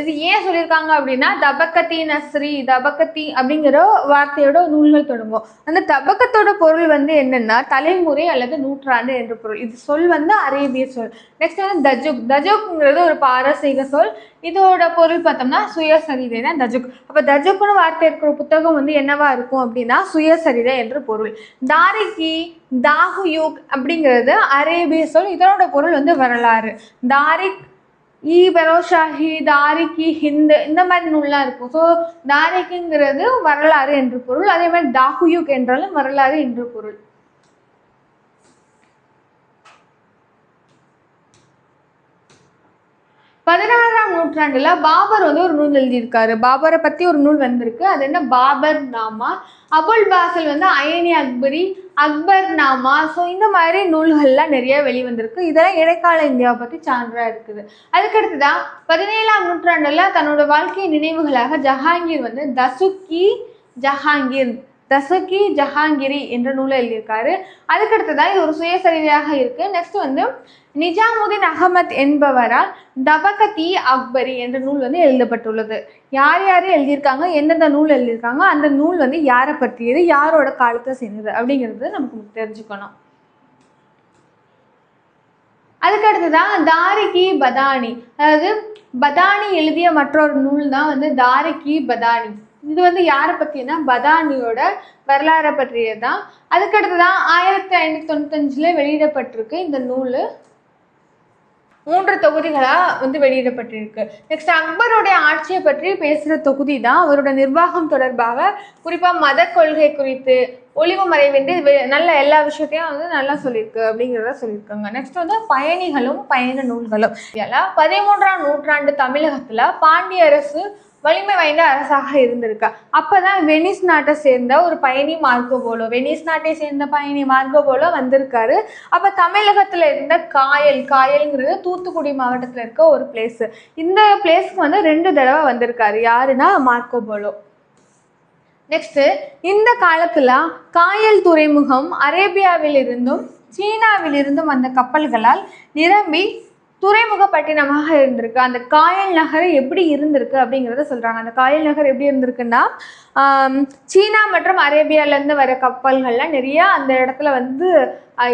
இது ஏன் சொல்லியிருக்காங்க அப்படின்னா, தபக்கத்தி நஸ்ரி, தபக்கத்தி அப்படிங்கிற வார்த்தையோட நூல்கள் தொடங்கும். அந்த தபக்கத்தோட பொருள் வந்து என்னன்னா தலைமுறை அல்லது நூற்றாண்டு என்ற பொருள். இது சொல் வந்து அரேபிய சொல். நெக்ஸ்ட் வந்து தஜுக். தஜுக்ங்கிறது ஒரு பாரசீக சொல். இதோட பொருள் பார்த்தோம்னா சுயசரிதை தான் தஜுக். அப்போ தஜுக்குன்னு வார்த்தை இருக்கிற புத்தகம் வந்து என்னவா இருக்கும் அப்படின்னா சுயசரிதை என்று பொருள். தாரிக்-இ தாஹுயூக் அப்படிங்கிறது அரேபிய சொல். இதனோட பொருள் வந்து வரலாறு. தாரிக்-இ பெரோஷாகி, தாரிக்-இ ஹிந்து, இந்த மாதிரி நூல்லாம் இருக்கும். ஸோ தாரிக்குங்கிறது வரலாறு என்று பொருள். அதே மாதிரி தாஹுயூக் என்றாலும் வரலாறு என்று பொருள். பதினாறாம் நூற்றாண்டுல பாபர் வந்து ஒரு நூல் எழுதியிருக்காரு. பாபரை பத்தி ஒரு நூல் வந்திருக்கு. அது என்ன, பாபர் நாமா. அபுல் பாசில் வந்து அயனி அக்பரி, அக்பர் நாமா. ஸோ இந்த மாதிரி நூல்கள்லாம் நிறைய வெளிவந்திருக்கு. இதெல்லாம் இடைக்கால இந்தியாவை பற்றி சான்றா இருக்குது. அதுக்கடுத்துதான் 17ஆம் நூற்றாண்டுல தன்னோட வாழ்க்கை நினைவுகளாக ஜஹாங்கீர் வந்து தசுக்கி ஜஹாங்கிரி என்ற நூலை எழுதியிருக்காரு. அதுக்கடுத்துதான் இது ஒரு சுயசரிதையாக இருக்கு. நெக்ஸ்ட் வந்து நிஜாமுதீன் அகமத் என்பவரால் தபக்கத்-இ அக்பரி என்ற நூல் வந்து எழுதப்பட்டுள்ளது. யார் யார் எழுதியிருக்காங்க, எந்தெந்த நூல் எழுதியிருக்காங்க, அந்த நூல் வந்து யாரை பற்றியது, யாரோட காலத்தை சேர்ந்தது அப்படிங்கிறது நமக்கு தெரிஞ்சுக்கணும். அதுக்கடுத்துதான் தாரிக்-இ பதானி. அதாவது பதானி எழுதிய மற்றொரு நூல் தான் வந்து தாரிக்-இ பதானி. இது வந்து யாரை பற்றினா பதானியோட வரலாறை பற்றியதுதான். அதுக்கடுத்துதான் 1595 வெளியிடப்பட்டிருக்கு. இந்த நூல் 3 தொகுதிகளா வந்து வெளியிடப்பட்டிருக்கு. நெக்ஸ்ட் அக்பருடைய ஆட்சியை பற்றி பேசுகிற தொகுதி தான் அவரோட நிர்வாகம் தொடர்பாக, குறிப்பாக மத கொள்கை குறித்து, ஒளிவு மறைவின்றி நல்ல எல்லா விஷயத்தையும் வந்து நல்லா சொல்லியிருக்கு அப்படிங்கிறத சொல்லியிருக்காங்க. நெக்ஸ்ட் வந்து பயணிகளும் பயண நூல்களும். இதெல்லாம் 13ஆம் நூற்றாண்டு தமிழகத்தில் பாண்டிய அரசு வலிமை வாய்ந்த அரசாக இருந்திருக்கு. அப்போதான் வெனிஸ் நாட்டை சேர்ந்த ஒரு பயணி மார்க்கோ போலோ, வெனிஸ் நாட்டை சேர்ந்த பயணி மார்க்கோ போலோ வந்திருக்காரு. அப்போ தமிழகத்தில் இருந்த காயல்ங்கிறது தூத்துக்குடி மாவட்டத்தில் இருக்க ஒரு பிளேஸு. இந்த பிளேஸ்க்கு வந்து 2 தடவை வந்திருக்காரு. யாருன்னா மார்க்கோ போலோ. நெக்ஸ்ட்டு இந்த காலத்தில் காயல் துறைமுகம் அரேபியாவிலிருந்தும் சீனாவிலிருந்தும் வந்த கப்பல்களால் நிரம்பி துறைமுகப்பட்டினமாக இருந்திருக்கு. அந்த காயல் நகர் எப்படி இருந்திருக்கு அப்படிங்கிறத சொல்கிறாங்க. அந்த காயல் நகர் எப்படி இருந்திருக்குன்னா, சீனா மற்றும் அரேபியாவிலேருந்து வர கப்பல்கள்லாம் நிறைய அந்த இடத்துல வந்து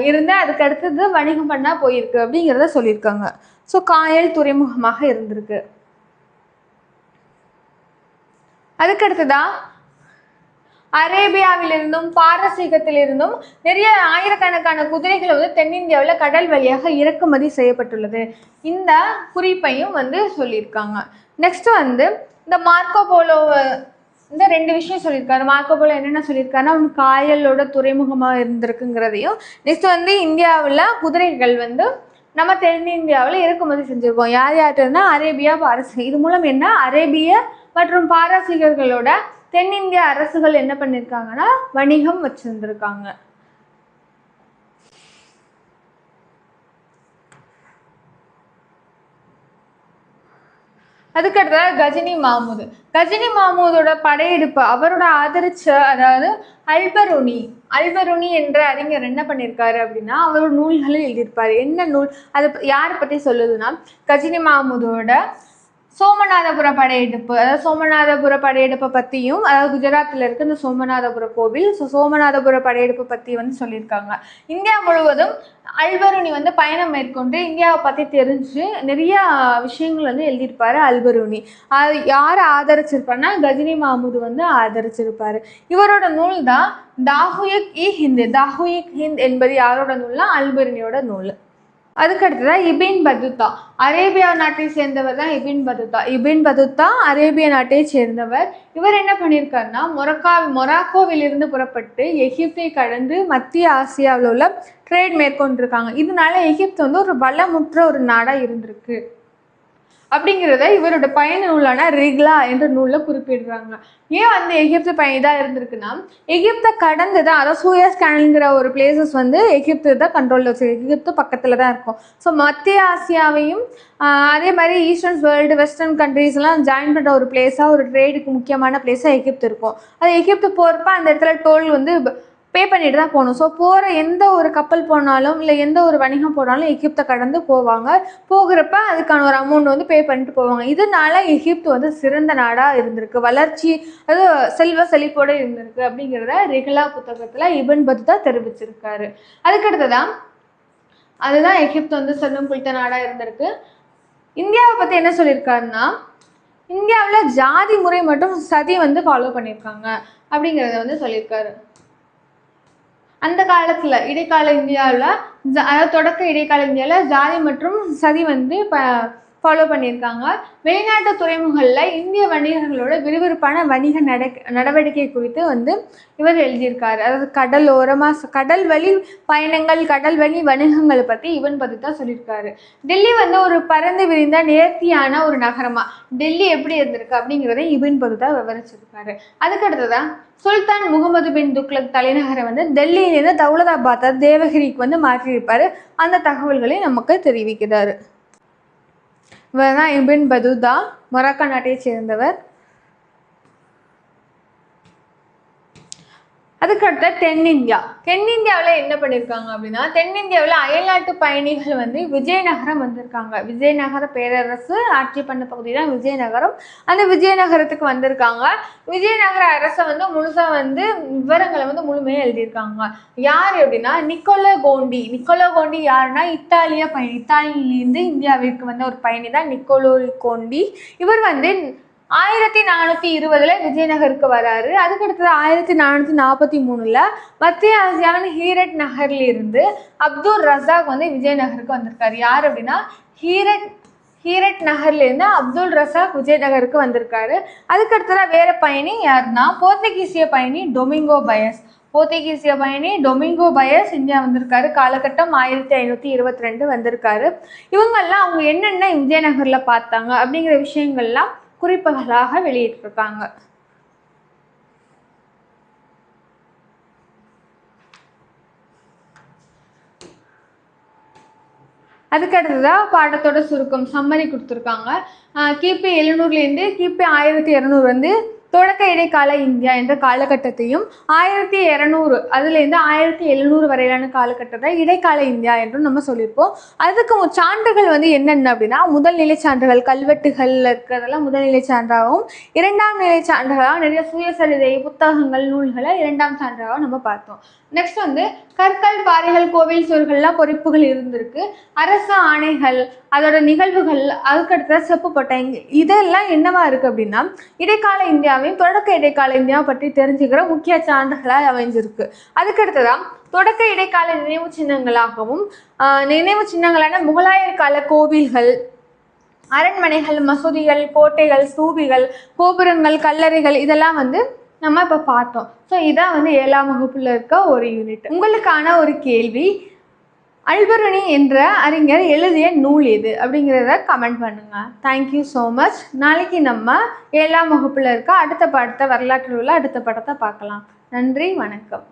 இருந்து அதுக்கு அடுத்தது வணிகம் பண்ணால் போயிருக்கு அப்படிங்கிறத சொல்லியிருக்காங்க. ஸோ காயல் துறைமுகமாக இருந்திருக்கு. அதுக்கடுத்துதான் அரேபியாவிலிருந்தும் பாரசீகத்திலிருந்தும் நிறைய ஆயிரக்கணக்கான குதிரைகள் வந்து தென்னிந்தியாவில் கடல் வழியாக இறக்குமதி செய்யப்பட்டுள்ளது. இந்த குறிப்பையும் வந்து சொல்லியிருக்காங்க. நெக்ஸ்ட் வந்து இந்த மார்க்கோ போலோ இந்த 2 விஷயம் சொல்லியிருக்காரு. மார்க்கோ போலோ என்னென்ன சொல்லியிருக்காருன்னா, காயலோட துறைமுகமாக இருந்திருக்குங்கிறதையும், நெக்ஸ்ட் வந்து இந்தியாவில் குதிரைகள் வந்து நம்ம தென்னிந்தியாவில் இறக்குமதி செஞ்சுருக்கோம். யார் யார்கிட்டனா அரேபியா, பாரசீகம். இது மூலம் என்ன, அரேபிய மற்றும் பாரசீகர்களோட தென்னிந்திய அரசுகள் என்ன பண்ணியிருக்காங்கன்னா வணிகம் வச்சிருந்திருக்காங்க. அதுக்கடுத்தது கஜினி மாமூதோட படையெடுப்பு அவரோட ஆதரிச்ச, அதாவது அல்பருனி என்ற அறிஞர் என்ன பண்ணியிருக்காரு அப்படின்னா, அவரோட நூல்களை எழுதியிருப்பாரு. என்ன நூல், அது யாரை பற்றி சொல்லுதுன்னா, கஜினி மாமூதோட சோமநாதபுர படையெடுப்பு, அதாவது சோமநாதபுர படையெடுப்பை பற்றியும், அதாவது குஜராத்தில் இருக்க இந்த சோமநாதபுர கோவில், சோமநாதபுர படையெடுப்பை பற்றி வந்து சொல்லியிருக்காங்க. இந்தியா முழுவதும் அல்பருனி வந்து பயணம் மேற்கொண்டு இந்தியாவை பற்றி தெரிஞ்சு நிறையா விஷயங்கள் வந்து எழுதியிருப்பார் அல்பருனி. அது யார் ஆதரிச்சிருப்பாருன்னா கஜினி மஹமூது வந்து ஆதரிச்சிருப்பார். இவரோட நூல் தான் தாஹுயிக்-இ-ஹிந்த். தாஹுயிக்-ஹிந்த் என்பது யாரோட நூல்னா அல்பருனியோட நூல். அதுக்கடுத்ததான் இபின் பதுத்தா, அரேபியா நாட்டை சேர்ந்தவர் தான் இபின் பதுத்தா. இபின் பதுத்தா அரேபிய நாட்டை சேர்ந்தவர். இவர் என்ன பண்ணியிருக்காருன்னா மொராக்கோவிலிருந்து புறப்பட்டு எகிப்தை கடந்து மத்திய ஆசியாவில் உள்ள ட்ரேட் மேற்கொண்டிருக்காங்க. இதனால எகிப்து வந்து ஒரு வளமுற்ற ஒரு நாடாக இருந்திருக்கு அப்படிங்கிறத இவரோட பயண நூலான ரிக்லா என்ற நூலில் குறிப்பிடுறாங்க. ஏன் வந்து எகிப்து இதாக இருந்திருக்குன்னா, எகிப்தை கடந்து தான், அதாவது சூயஸ் கேனல்ங்கிற ஒரு பிளேசஸ் வந்து எகிப்து தான் கண்ட்ரோலில் வச்சுருக்கு. எகிப்து பக்கத்தில் தான் இருக்கும். ஸோ மத்திய ஆசியாவையும் அதே மாதிரி ஈஸ்டர்ன் வேர்ல்டு வெஸ்டர்ன் கண்ட்ரீஸ்லாம் ஜாயின் பண்ணுற ஒரு பிளேஸாக, ஒரு ட்ரேடுக்கு முக்கியமான பிளேஸாக எகிப்து இருக்கும். அது எகிப்து போகிறப்ப அந்த இடத்துல டோல் வந்து பே பண்ணிட்டு தான் போகணும். ஸோ போகிற எந்த ஒரு கப்பல் போனாலும் இல்லை எந்த ஒரு வணிகம் போனாலும் எகிப்தை கடந்து போவாங்க. போகிறப்ப அதுக்கான ஒரு அமௌண்ட் வந்து பே பண்ணிட்டு போவாங்க. இதனால எகிப்து வந்து சிறந்த நாடாக இருந்திருக்கு, வளர்ச்சி அது செல்வ செழிப்போடு இருந்திருக்கு அப்படிங்கிறத ரிக்லா புத்தகத்தில் இபின் பதுத்தா தெரிவிச்சிருக்காரு. அதுக்கடுத்ததான் அதுதான் எகிப்து வந்து செல்வம் குறித்த நாடாக இருந்திருக்கு. இந்தியாவை பற்றி என்ன சொல்லியிருக்காருன்னா, இந்தியாவில் ஜாதி முறை மற்றும் சதி வந்து ஃபாலோ பண்ணியிருக்காங்க அப்படிங்கிறத வந்து சொல்லியிருக்காரு. அந்த காலத்தில் இடைக்கால இந்தியாவில், அதாவது தொடக்க இடைக்கால இந்தியாவில் ஜாதி மற்றும் சதி வந்து ஃபாலோ பண்ணியிருக்காங்க. வெளிநாட்டு துறைமுகங்களில் இந்திய வணிகர்களோட விறுவிறுப்பான வணிக நடவடிக்கை குறித்து வந்து இவர் எழுதியிருக்காரு. அதாவது கடல் வழி பயணங்கள், கடல் வழி வணிகங்களை பற்றி இபின் பதுத்தா சொல்லியிருக்காரு. டெல்லி வந்து ஒரு பறந்து விரிந்த நேர்த்தியான ஒரு நகரமா டெல்லி எப்படி இருந்திருக்கு அப்படிங்கிறத இபின் பதுத்தா விவரிச்சிருக்காரு. அதுக்கடுத்ததான் சுல்தான் முகமது பின் துக்ளக் தலைநகரை வந்து டெல்லியிலேருந்து தௌலதாபாத் தேவகிரிக்கு வந்து மாற்றியிருப்பாரு. அந்த தகவல்களை நமக்கு தெரிவிக்கிறாரு. இவர் தான் இபின் பதுத்தா, மொராக்கோ நாட்டை சேர்ந்தவர். அதுக்கடுத்த தென்னிந்தியாவில் என்ன பண்ணியிருக்காங்க அப்படின்னா, தென்னிந்தியாவில் அயல்நாட்டு பயணிகள் வந்து விஜயநகரம் வந்திருக்காங்க. விஜயநகர பேரரசு ஆட்சி பண்ண பகுதி தான் விஜயநகரம். அந்த விஜயநகரத்துக்கு வந்திருக்காங்க. விஜயநகர அரசை வந்து முழுசாக வந்து விவரங்களை வந்து முழுமையாக எழுதியிருக்காங்க. யார் அப்படின்னா நிக்கோலோ கோண்டி யாருன்னா இத்தாலிய பயணி. இத்தாலியிலேருந்து இந்தியாவிற்கு வந்த ஒரு பயணி தான் நிக்கோலோ கோண்டி. இவர் வந்து 1420 விஜயநகருக்கு வராரு. அதுக்கடுத்தது 1443 மத்திய ஆசியாவின் ஹீரட் நகர்லிருந்து அப்துல் ரசாக் வந்து விஜயநகருக்கு வந்திருக்காரு. யார் அப்படின்னா ஹீரட் நகர்லேருந்து அப்துல் ரசாக் விஜயநகருக்கு வந்திருக்காரு. அதுக்கடுத்ததான் வேற பயணி யாருன்னா போர்த்துகீசிய பயணி டொமிங்கோ பயஸ் இந்தியா வந்திருக்காரு. காலகட்டம் 1522 வந்திருக்காரு. இவங்கெல்லாம் அவங்க என்னென்ன விஜயநகரில் பார்த்தாங்க அப்படிங்கிற விஷயங்கள்லாம் குறிப்புகளாக வெளியிட்டிருக்காங்க. அதுக்கடுத்ததான் பாடத்தோட சுருக்கம் சம்மரி கொடுத்துருக்காங்க. கிபி 700லேருந்து கிபி 1200 வந்து தொடக்க இடைக்கால இந்தியா என்ற காலகட்டத்தையும், 1200 அதுலேருந்து 1700 வரையிலான காலகட்டத்தை இடைக்கால இந்தியா என்றும் நம்ம சொல்லியிருப்போம். அதுக்கு சான்றுகள் வந்து என்னென்ன அப்படின்னா, முதல்நிலை சான்றுகள் கல்வெட்டுகளில் இருக்கிறதெல்லாம் முதல்நிலை சான்றாகவும், இரண்டாம் நிலை சான்றுகளாக நிறைய சுயசரிதை புத்தகங்கள் நூல்களை இரண்டாம் சான்றாக நம்ம பார்த்தோம். நெக்ஸ்ட் வந்து கற்கள், பாறைகள், கோவில் சுவர்கள்லாம் பொறிப்புகள் இருந்திருக்கு. அரசு ஆணைகள், அதோட நிகழ்வுகள், அதுக்கடுத்த செப்பு பட்டயங்கள், இதெல்லாம் என்னவா இருக்கு அப்படின்னா இடைக்கால இந்தியாவையும் தொடக்க இடைக்கால இந்தியாவை பற்றி தெரிஞ்சுக்கிற முக்கிய சான்றுகளாக அமைஞ்சிருக்கு. அதுக்கடுத்ததான் தொடக்க இடைக்கால நினைவு சின்னங்களாகவும், நினைவு சின்னங்களான முகலாயர் கால கோவில்கள், அரண்மனைகள், மசூதிகள், கோட்டைகள், ஸ்தூபிகள், கோபுரங்கள், கல்லறைகள், இதெல்லாம் வந்து நம்ம இப்போ பார்த்தோம். ஸோ இதான் வந்து 7ஆம் வகுப்பில் இருக்க ஒரு யூனிட். உங்களுக்கான ஒரு கேள்வி, அல்பருனி என்ற அறிஞர் எழுதிய நூல் எது அப்படிங்கிறத கமெண்ட் பண்ணுங்கள். Thank you so much. நாளைக்கு நம்ம 7ஆம் வகுப்பில் இருக்க அடுத்த பாடத்தை வரலாற்றில் உள்ள அடுத்த பாடத்தை பார்க்கலாம். நன்றி, வணக்கம்.